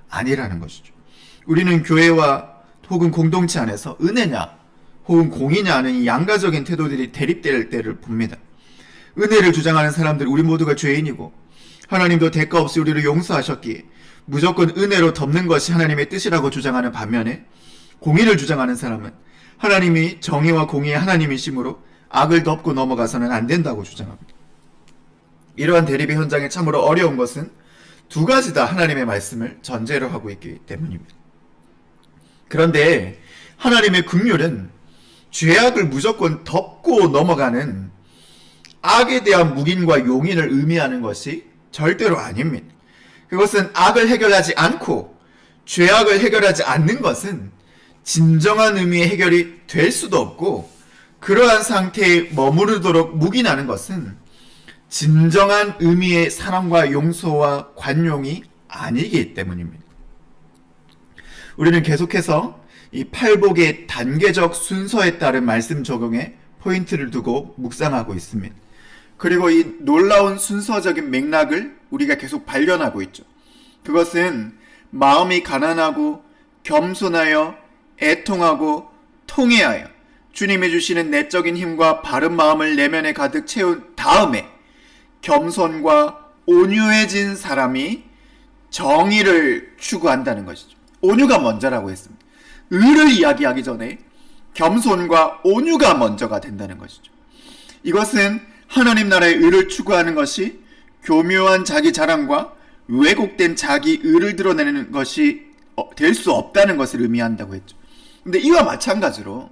S1: 아니라는 것이죠. 우리는 교회와 혹은 공동체 안에서 은혜냐 혹은 공의냐 하는 이 양가적인 태도들이 대립될 때를 봅니다. 은혜를 주장하는 사람들, 우리 모두가 죄인이고 하나님도 대가 없이 우리를 용서하셨기에 무조건 은혜로 덮는 것이 하나님의 뜻이라고 주장하는 반면에, 공의를 주장하는 사람은 하나님이 정의와 공의의 하나님이시므로 악을 덮고 넘어가서는 안 된다고 주장합니다. 이러한 대립의 현장에 참으로 어려운 것은 두 가지 다 하나님의 말씀을 전제로 하고 있기 때문입니다. 그런데 하나님의 긍휼은 죄악을 무조건 덮고 넘어가는 악에 대한 묵인과 용인을 의미하는 것이 절대로 아닙니다. 그것은 악을 해결하지 않고 죄악을 해결하지 않는 것은 진정한 의미의 해결이 될 수도 없고, 그러한 상태에 머무르도록 묵인하는 것은 진정한 의미의 사랑과 용서와 관용이 아니기 때문입니다. 우리는 계속해서 이 팔복의 단계적 순서에 따른 말씀 적용에 포인트를 두고 묵상하고 있습니다. 그리고 이 놀라운 순서적인 맥락을 우리가 계속 발견하고 있죠. 그것은 마음이 가난하고 겸손하여 애통하고 통회하여 주님이 주시는 내적인 힘과 바른 마음을 내면에 가득 채운 다음에 겸손과 온유해진 사람이 정의를 추구한다는 것이죠. 온유가 먼저라고 했습니다. 의를 이야기하기 전에 겸손과 온유가 먼저가 된다는 것이죠. 이것은 하나님 나라의 의를 추구하는 것이 교묘한 자기 자랑과 왜곡된 자기 의를 드러내는 것이 될 수 없다는 것을 의미한다고 했죠. 근데 이와 마찬가지로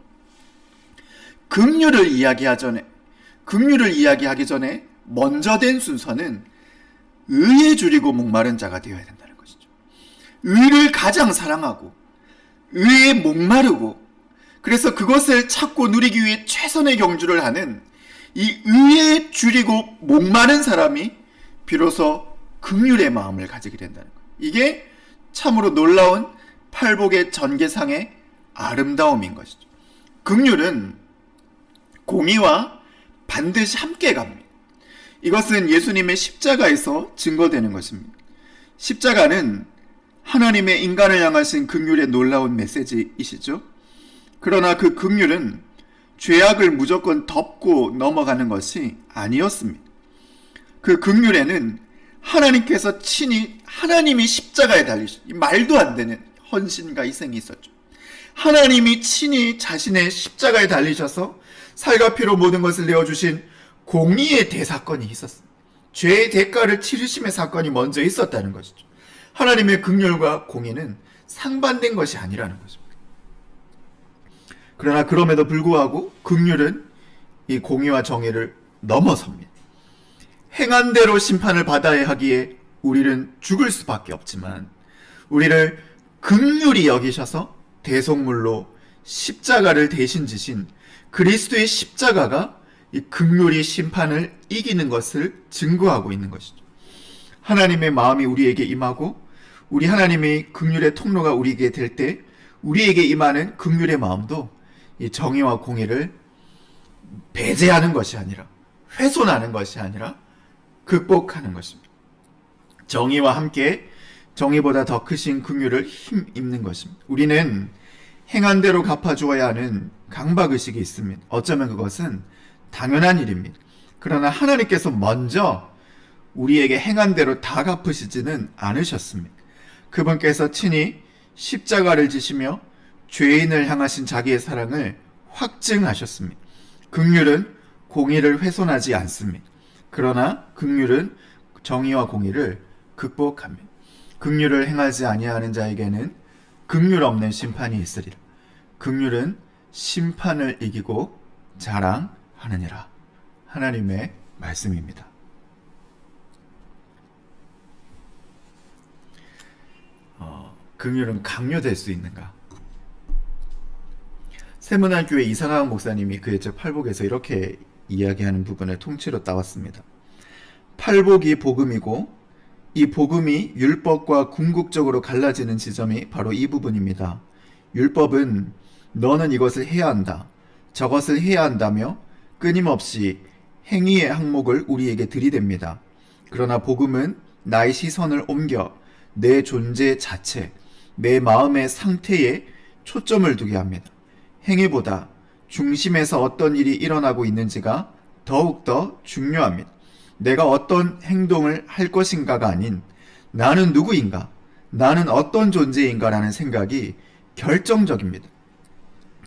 S1: 긍휼을 이야기하기 전에 먼저 된 순서는 의에 줄이고 목마른 자가 되어야 된다는 것이죠. 의를 가장 사랑하고 의에 목마르고, 그래서 그것을 찾고 누리기 위해 최선의 경주를 하는 이 의에 줄이고 목마른 사람이 비로소 긍휼의 마음을 가지게 된다는 거예요. 이게 참으로 놀라운 팔복의 전개상의 아름다움인 것이죠. 긍휼은 공의와 반드시 함께 갑니다. 이것은 예수님의 십자가에서 증거되는 것입니다. 십자가는 하나님의 인간을 향하신 긍휼의 놀라운 메시지이시죠. 그러나 그 긍휼은 죄악을 무조건 덮고 넘어가는 것이 아니었습니다. 그 긍휼에는 하나님께서 친히 하나님이 십자가에 달리신 말도 안 되는 헌신과 희생이 있었죠. 하나님이 친히 자신의 십자가에 달리셔서 살과 피로 모든 것을 내어주신 공의의 대사건이 있었습니다. 죄의 대가를 치르심의 사건이 먼저 있었다는 것이죠. 하나님의 긍휼과 공의는 상반된 것이 아니라는 것입니다. 그러나 그럼에도 불구하고 긍휼은 이 공의와 정의를 넘어섭니다. 행한 대로 심판을 받아야 하기에 우리는 죽을 수밖에 없지만 우리를 긍휼히 여기셔서 대속물로 십자가를 대신 지신 그리스도의 십자가가 이 긍휼히 심판을 이기는 것을 증거하고 있는 것이죠. 하나님의 마음이 우리에게 임하고 우리 하나님의 긍휼의 통로가 우리에게 될 때 우리에게 임하는 긍휼의 마음도 이 정의와 공의를 배제하는 것이 아니라 훼손하는 것이 아니라 극복하는 것입니다. 정의와 함께 정의보다 더 크신 긍휼을 힘입는 것입니다. 우리는 행한 대로 갚아주어야 하는 강박의식이 있습니다. 어쩌면 그것은 당연한 일입니다. 그러나 하나님께서 먼저 우리에게 행한 대로 다 갚으시지는 않으셨습니다. 그분께서 친히 십자가를 지시며 죄인을 향하신 자기의 사랑을 확증하셨습니다. 긍휼은 공의를 훼손하지 않습니다. 그러나 긍휼은 정의와 공의를 극복합니다. 긍휼을 행하지 아니하는 자에게는 긍휼 없는 심판이 있으리라. 긍휼은 심판을 이기고 자랑하느니라. 하나님의 말씀입니다. 긍휼은 강요될 수 있는가? 세문안교회 이상학 목사님이 그의 책 팔복에서 이렇게 이야기하는 부분을 통째로 따왔습니다. 팔복이 복음이고 이 복음이 율법과 궁극적으로 갈라지는 지점이 바로 이 부분입니다. 율법은 너는 이것을 해야 한다, 저것을 해야 한다며 끊임없이 행위의 항목을 우리에게 들이댑니다. 그러나 복음은 나의 시선을 옮겨 내 존재 자체, 내 마음의 상태에 초점을 두게 합니다. 행위보다 중심에서 어떤 일이 일어나고 있는지가 더욱더 중요합니다. 내가 어떤 행동을 할 것인가가 아닌 나는 누구인가, 나는 어떤 존재인가라는 생각이 결정적입니다.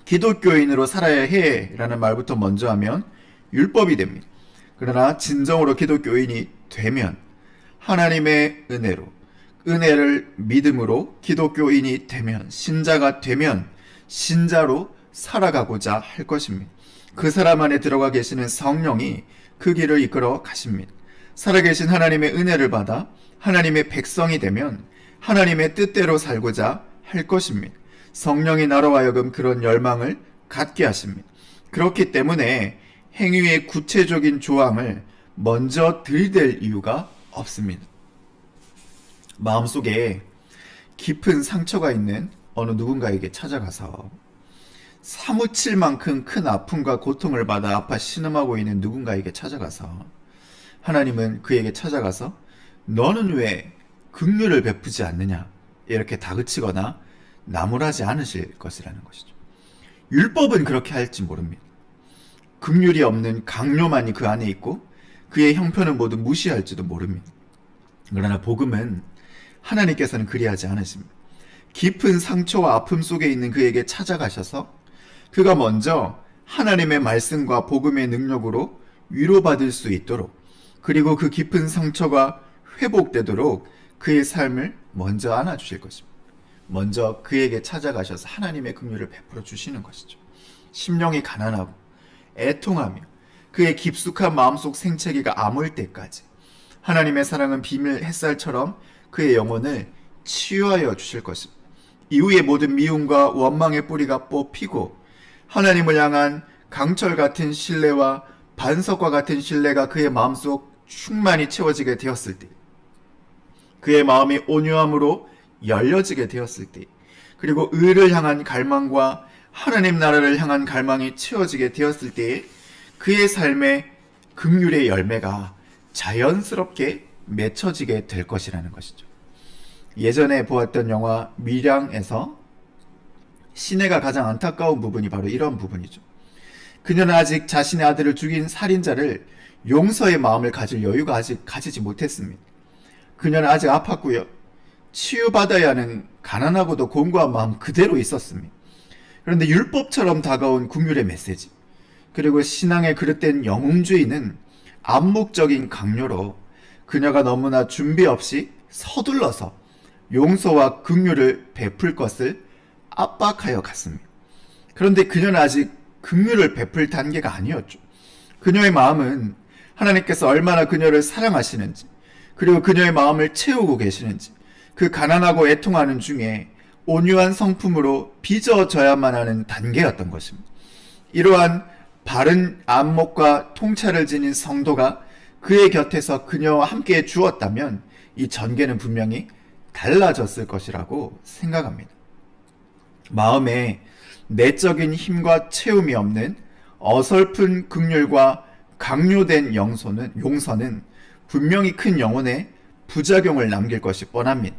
S1: 기독교인으로 살아야 해 라는 말부터 먼저 하면 율법이 됩니다. 그러나 진정으로 기독교인이 되면 하나님의 은혜로, 은혜를 믿음으로 기독교인이 되면, 신자가 되면 신자로 살아가고자 할 것입니다. 그 사람 안에 들어가 계시는 성령이 그 길을 이끌어 가십니다. 살아계신 하나님의 은혜를 받아 하나님의 백성이 되면 하나님의 뜻대로 살고자 할 것입니다. 성령이 나로 하여금 그런 열망을 갖게 하십니다. 그렇기 때문에 행위의 구체적인 조항을 먼저 들이댈 이유가 없습니다. 마음속에 깊은 상처가 있는 어느 누군가에게 찾아가서 사무칠 만큼 큰 아픔과 고통을 받아 아파 신음하고 있는 누군가에게 찾아가서 하나님은 그에게 찾아가서 너는 왜 긍휼을 베푸지 않느냐 이렇게 다그치거나 나무라지 않으실 것이라는 것이죠. 율법은 그렇게 할지 모릅니다. 긍휼이 없는 강요만이 그 안에 있고 그의 형편은 모두 무시할지도 모릅니다. 그러나 복음은 하나님께서는 그리하지 않으십니다. 깊은 상처와 아픔 속에 있는 그에게 찾아가셔서 그가 먼저 하나님의 말씀과 복음의 능력으로 위로받을 수 있도록, 그리고 그 깊은 상처가 회복되도록 그의 삶을 먼저 안아주실 것입니다. 먼저 그에게 찾아가셔서 하나님의 긍휼을 베풀어 주시는 것이죠. 심령이 가난하고 애통하며 그의 깊숙한 마음속 생채기가 아물 때까지 하나님의 사랑은 비밀 햇살처럼 그의 영혼을 치유하여 주실 것입니다. 이후에 모든 미움과 원망의 뿌리가 뽑히고 하나님을 향한 강철 같은 신뢰와 반석과 같은 신뢰가 그의 마음속 충만히 채워지게 되었을 때 그의 마음이 온유함으로 열려지게 되었을 때, 그리고 의를 향한 갈망과 하나님 나라를 향한 갈망이 채워지게 되었을 때에 그의 삶에 긍휼의 열매가 자연스럽게 맺혀지게 될 것이라는 것이죠. 예전에 보았던 영화 밀양에서 시내가 가장 안타까운 부분이 바로 이런 부분이죠. 그녀는 아직 자신의 아들을 죽인 살인자를 용서의 마음을 가질 여유가 아직 가지지 못했습니다. 그녀는 아직 아팠고요. 치유받아야 하는 가난하고도 곤고한 마음 그대로 있었습니다. 그런데 율법처럼 다가온 긍휼의 메시지, 그리고 신앙에 그릇된 영웅주의는 암묵적인 강요로 그녀가 너무나 준비 없이 서둘러서 용서와 긍휼을 베풀 것을 압박하여 갔습니다. 그런데 그녀는 아직 긍휼을 베풀 단계가 아니었죠. 그녀의 마음은 하나님께서 얼마나 그녀를 사랑하시는지, 그리고 그녀의 마음을 채우고 계시는지, 그 가난하고 애통하는 중에 온유한 성품으로 빚어져야만 하는 단계였던 것입니다. 이러한 바른 안목과 통찰을 지닌 성도가 그의 곁에서 그녀와 함께 주었다면 이 전개는 분명히 달라졌을 것이라고 생각합니다. 마음에 내적인 힘과 채움이 없는 어설픈 긍휼과 강요된 용서는 분명히 큰 영혼에 부작용을 남길 것이 뻔합니다.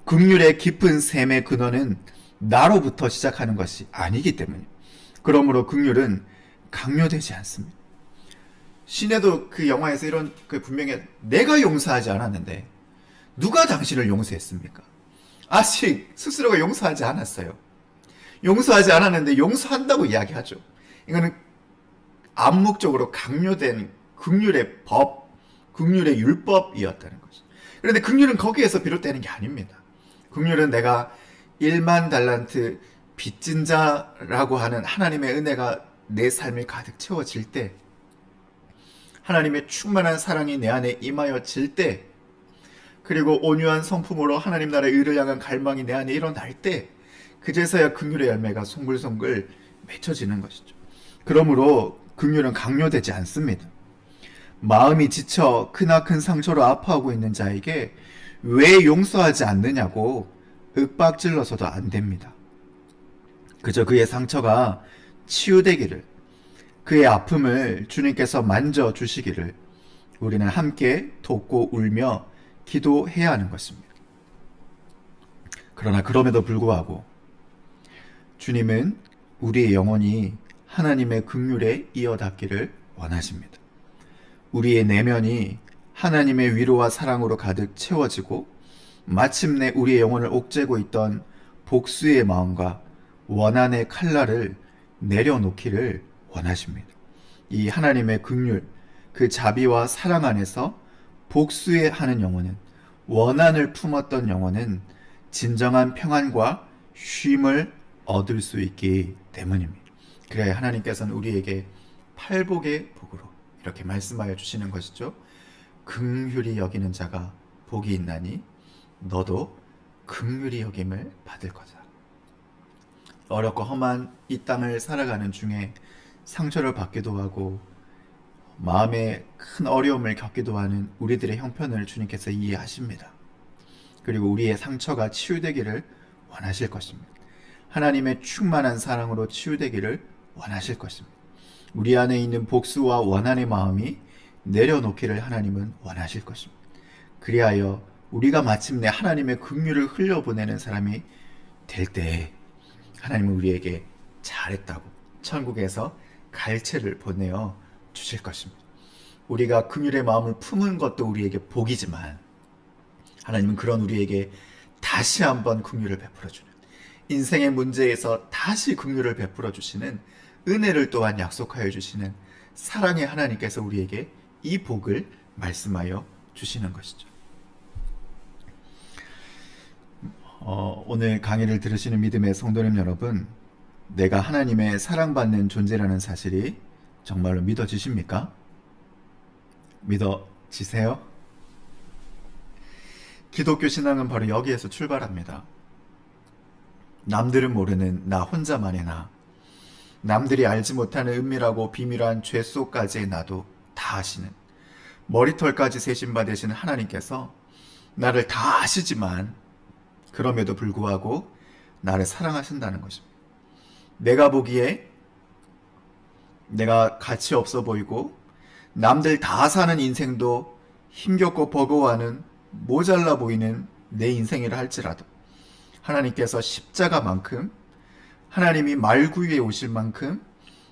S1: 긍휼의 깊은 샘의 근원은 나로부터 시작하는 것이 아니기 때문에, 그러므로 긍휼은 강요되지 않습니다. 신에도 그 영화에서 이런 분명히 내가 용서하지 않았는데 누가 당신을 용서했습니까? 아직 스스로가 용서하지 않았어요. 용서하지 않았는데 용서한다고 이야기하죠. 이거는 암묵적으로 강요된 긍휼의 법, 긍휼의 율법이었다는 거죠. 그런데 긍휼은 거기에서 비롯되는 게 아닙니다. 긍휼은 내가 1만 달란트 빚진 자라고 하는 하나님의 은혜가 내 삶에 가득 채워질 때, 하나님의 충만한 사랑이 내 안에 임하여질 때, 그리고 온유한 성품으로 하나님 나라의 의를 향한 갈망이 내 안에 일어날 때, 그제서야 긍휼의 열매가 송글송글 맺혀지는 것이죠. 그러므로 긍휼은 강요되지 않습니다. 마음이 지쳐 크나큰 상처로 아파하고 있는 자에게 왜 용서하지 않느냐고 윽박질러서도 안 됩니다. 그저 그의 상처가 치유되기를, 그의 아픔을 주님께서 만져주시기를 우리는 함께 돕고 울며 기도해야 하는 것입니다. 그러나 그럼에도 불구하고 주님은 우리의 영혼이 하나님의 긍휼에 이어닿기를 원하십니다. 우리의 내면이 하나님의 위로와 사랑으로 가득 채워지고 마침내 우리의 영혼을 옥죄고 있던 복수의 마음과 원한의 칼날을 내려놓기를 원하십니다. 이 하나님의 긍휼, 그 자비와 사랑 안에서 복수해 하는 영혼은, 원한을 품었던 영혼은 진정한 평안과 쉼을 얻을 수 있기 때문입니다. 그래야 하나님께서는 우리에게 팔복의 복으로 이렇게 말씀하여 주시는 것이죠. 긍휼히 여기는 자가 복이 있나니 너도 긍휼히 여김을 받을 거다. 어렵고 험한 이 땅을 살아가는 중에 상처를 받기도 하고 마음에 큰 어려움을 겪기도 하는 우리들의 형편을 주님께서 이해하십니다. 그리고 우리의 상처가 치유되기를 원하실 것입니다. 하나님의 충만한 사랑으로 치유되기를 원하실 것입니다. 우리 안에 있는 복수와 원한의 마음이 내려놓기를 하나님은 원하실 것입니다. 그리하여 우리가 마침내 하나님의 긍휼을 흘려보내는 사람이 될 때 하나님은 우리에게 잘했다고 천국에서 갈채를 보내어 주실 것입니다. 우리가 긍휼의 마음을 품은 것도 우리에게 복이지만 하나님은 그런 우리에게 다시 한번 긍휼을 베풀어 주는, 인생의 문제에서 다시 긍휼을 베풀어 주시는 은혜를 또한 약속하여 주시는 사랑의 하나님께서 우리에게 이 복을 말씀하여 주시는 것이죠. 오늘 강의를 들으시는 믿음의 성도님 여러분, 내가 하나님의 사랑받는 존재라는 사실이 정말로 믿어지십니까? 믿어지세요? 기독교 신앙은 바로 여기에서 출발합니다. 남들은 모르는 나 혼자만의 나, 남들이 알지 못하는 은밀하고 비밀한 죄 속까지의 나도 다 아시는, 머리털까지 세신 받으시는 하나님께서 나를 다 아시지만 그럼에도 불구하고 나를 사랑하신다는 것입니다. 내가 보기에 내가 가치 없어 보이고 남들 다 사는 인생도 힘겹고 버거워하는 모자라 보이는 내 인생이라 할지라도 하나님께서 십자가만큼 하나님이 말구유에 오실 만큼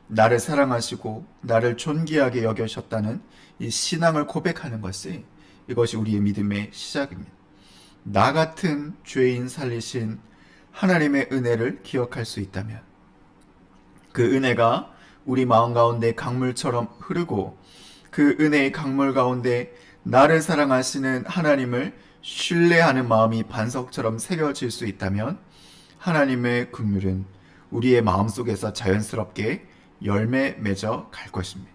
S1: 나를 사랑하시고 나를 존귀하게 여겨셨다는 이 신앙을 고백하는 것이 이것이 우리의 믿음의 시작입니다. 나 같은 죄인 살리신 하나님의 은혜를 기억할 수 있다면 그 은혜가 우리 마음 가운데 강물처럼 흐르고 그 은혜의 강물 가운데 나를 사랑하시는 하나님을 신뢰하는 마음이 반석처럼 새겨질 수 있다면 하나님의 긍휼은 우리의 마음속에서 자연스럽게 열매 맺어 갈 것입니다.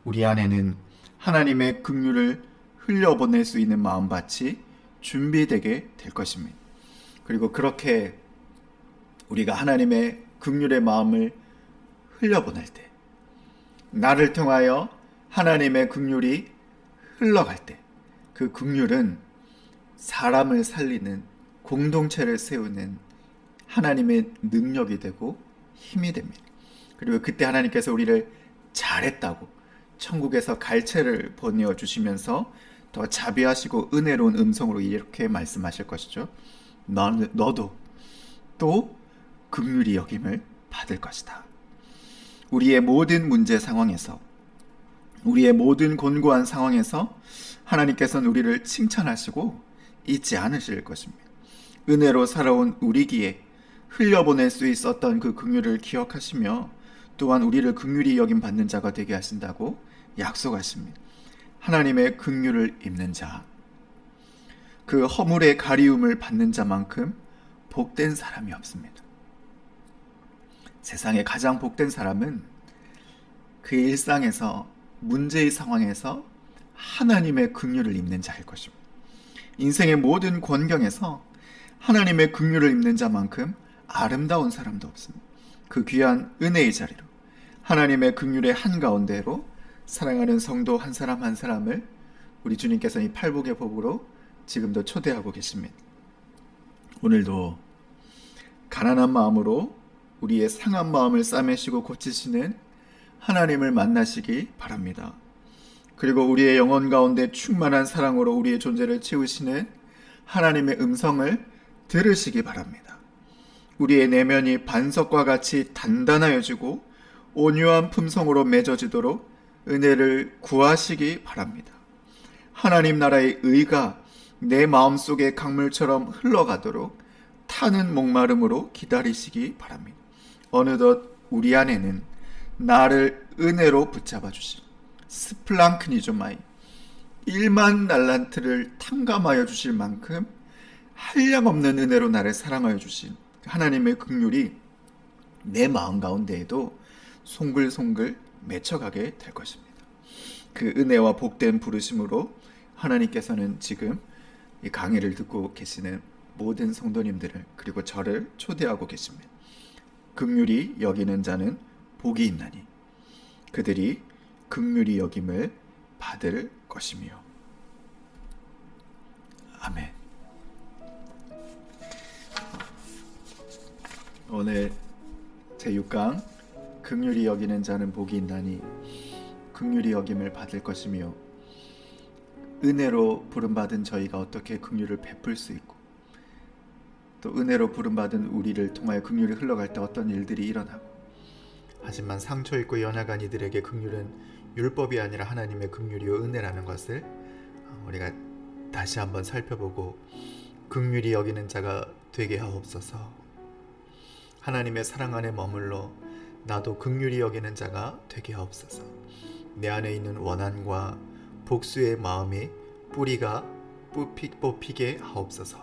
S1: 우리 안에는 하나님의 긍휼을 흘려보낼 수 있는 마음밭이 준비되게 될 것입니다. 그리고 그렇게 우리가 하나님의 긍휼의 마음을 흘려보낼 때, 나를 통하여 하나님의 긍휼이 흘러갈 때, 그 긍휼은 사람을 살리는, 공동체를 세우는 하나님의 능력이 되고 힘이 됩니다. 그리고 그때 하나님께서 우리를 잘했다고 천국에서 갈채를 보내주시면서 더 자비하시고 은혜로운 음성으로 이렇게 말씀하실 것이죠. 너도 또 긍휼히 여김을 받을 것이다. 우리의 모든 문제 상황에서, 우리의 모든 곤고한 상황에서 하나님께서는 우리를 칭찬하시고 잊지 않으실 것입니다. 은혜로 살아온 우리기에 흘려보낼 수 있었던 그 긍휼을 기억하시며 또한 우리를 긍휼히 여김 받는 자가 되게 하신다고 약속하십니다. 하나님의 긍휼을 입는 자, 그 허물의 가리움을 받는 자만큼 복된 사람이 없습니다. 세상에 가장 복된 사람은 그 일상에서, 문제의 상황에서 하나님의 긍휼을 입는 자일 것입니다. 인생의 모든 권경에서 하나님의 긍휼을 입는 자만큼 아름다운 사람도 없습니다. 그 귀한 은혜의 자리로, 하나님의 긍휼의 한가운데로 사랑하는 성도 한 사람 한 사람을 우리 주님께서는 이 팔복의 법으로 지금도 초대하고 계십니다. 오늘도 가난한 마음으로 우리의 상한 마음을 싸매시고 고치시는 하나님을 만나시기 바랍니다. 그리고 우리의 영혼 가운데 충만한 사랑으로 우리의 존재를 채우시는 하나님의 음성을 들으시기 바랍니다. 우리의 내면이 반석과 같이 단단하여지고 온유한 품성으로 맺어지도록 은혜를 구하시기 바랍니다. 하나님 나라의 의가 내 마음속에 강물처럼 흘러가도록 타는 목마름으로 기다리시기 바랍니다. 어느덧 우리 안에는 나를 은혜로 붙잡아 주신 스플랑크니조마이 1만 달란트를 탕감하여 주실 만큼 한량없는 은혜로 나를 사랑하여 주신 하나님의 긍휼이 내 마음 가운데에도 송글송글 맺혀가게 될 것입니다. 그 은혜와 복된 부르심으로 하나님께서는 지금 이 강의를 듣고 계시는 모든 성도님들을, 그리고 저를 초대하고 계십니다. 긍휼히 여기는 자는 복이 있나니 그들이 긍휼히 여김을 받을 것이며. 아멘. 오늘 제6강 긍휼히 여기는 자는 복이 있나니 긍휼히 여김을 받을 것이며, 은혜로 부름받은 저희가 어떻게 긍휼을 베풀 수 있고, 또 은혜로 부름받은 우리를 통하여 긍휼이 흘러갈 때 어떤 일들이 일어나고, 하지만 상처 있고 연약한 이들에게 긍휼은 율법이 아니라 하나님의 긍휼이요 은혜라는 것을 우리가 다시 한번 살펴보고 긍휼히 여기는 자가 되게 하옵소서. 하나님의 사랑 안에 머물러 나도 긍휼히 여기는 자가 되게 하옵소서. 내 안에 있는 원한과 복수의 마음이 뿌리가 뽑히게 하옵소서.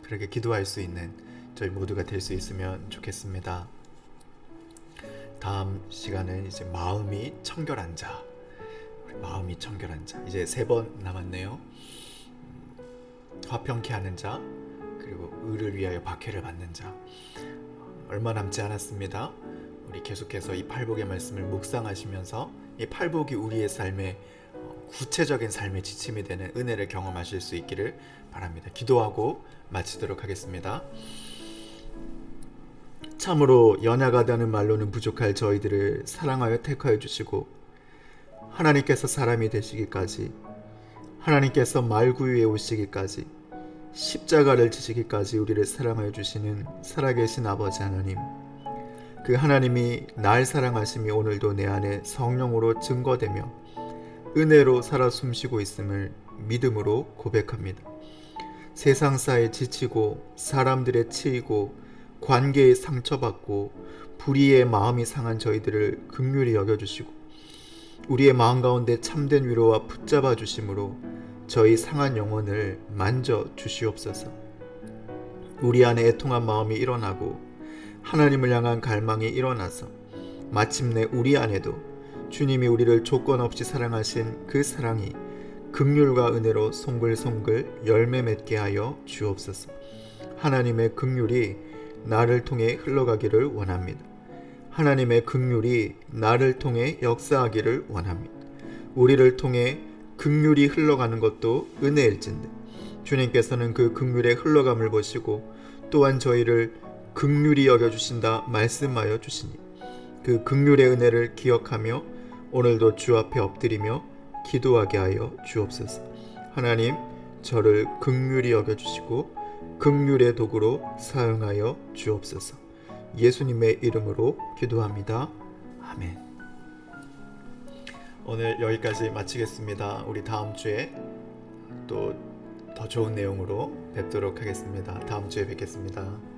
S1: 그렇게 기도할 수 있는 저희 모두가 될 수 있으면 좋겠습니다. 다음 시간은 이제 마음이 청결한 자, 마음이 청결한 자, 이제 3번 남았네요. 화평케 하는 자, 그리고 의를 위하여 박해를 받는 자. 얼마 남지 않았습니다. 우리 계속해서 이 팔복의 말씀을 묵상하시면서 이 팔복이 우리의 삶에 구체적인 삶의 지침이 되는 은혜를 경험하실 수 있기를 바랍니다. 기도하고 마치도록 하겠습니다. 참으로 연약하다는 말로는 부족할 저희들을 사랑하여 택하여 주시고 하나님께서 사람이 되시기까지, 하나님께서 말구유에 오시기까지, 십자가를 지시기까지 우리를 사랑하여 주시는 살아계신 아버지 하나님, 그 하나님이 날 사랑하심이 오늘도 내 안에 성령으로 증거되며 은혜로 살아 숨쉬고 있음을 믿음으로 고백합니다. 세상사에 지치고 사람들의 치이고 관계에 상처받고 불의의 마음이 상한 저희들을 긍휼히 여겨주시고 우리의 마음 가운데 참된 위로와 붙잡아 주심으로 저희 상한 영혼을 만져 주시옵소서. 우리 안에 애통한 마음이 일어나고 하나님을 향한 갈망이 일어나서 마침내 우리 안에도 주님이 우리를 조건 없이 사랑하신 그 사랑이 긍휼과 은혜로 송글송글 열매 맺게 하여 주옵소서. 하나님의 긍휼이 나를 통해 흘러가기를 원합니다. 하나님의 긍휼이 나를 통해 역사하기를 원합니다. 우리를 통해 긍휼이 흘러가는 것도 은혜일진데 주님께서는 그 긍휼의 흘러감을 보시고 또한 저희를 긍휼히 여겨주신다 말씀하여 주시니 그 긍휼의 은혜를 기억하며 오늘도 주 앞에 엎드리며 기도하게 하여 주옵소서. 하나님, 저를 긍휼히 여겨주시고 긍휼의 도구로 사용하여 주옵소서. 예수님의 이름으로 기도합니다. 아멘. 오늘 여기까지 마치겠습니다. 우리 다음 주에 또 더 좋은 내용으로 뵙도록 하겠습니다. 다음 주에 뵙겠습니다.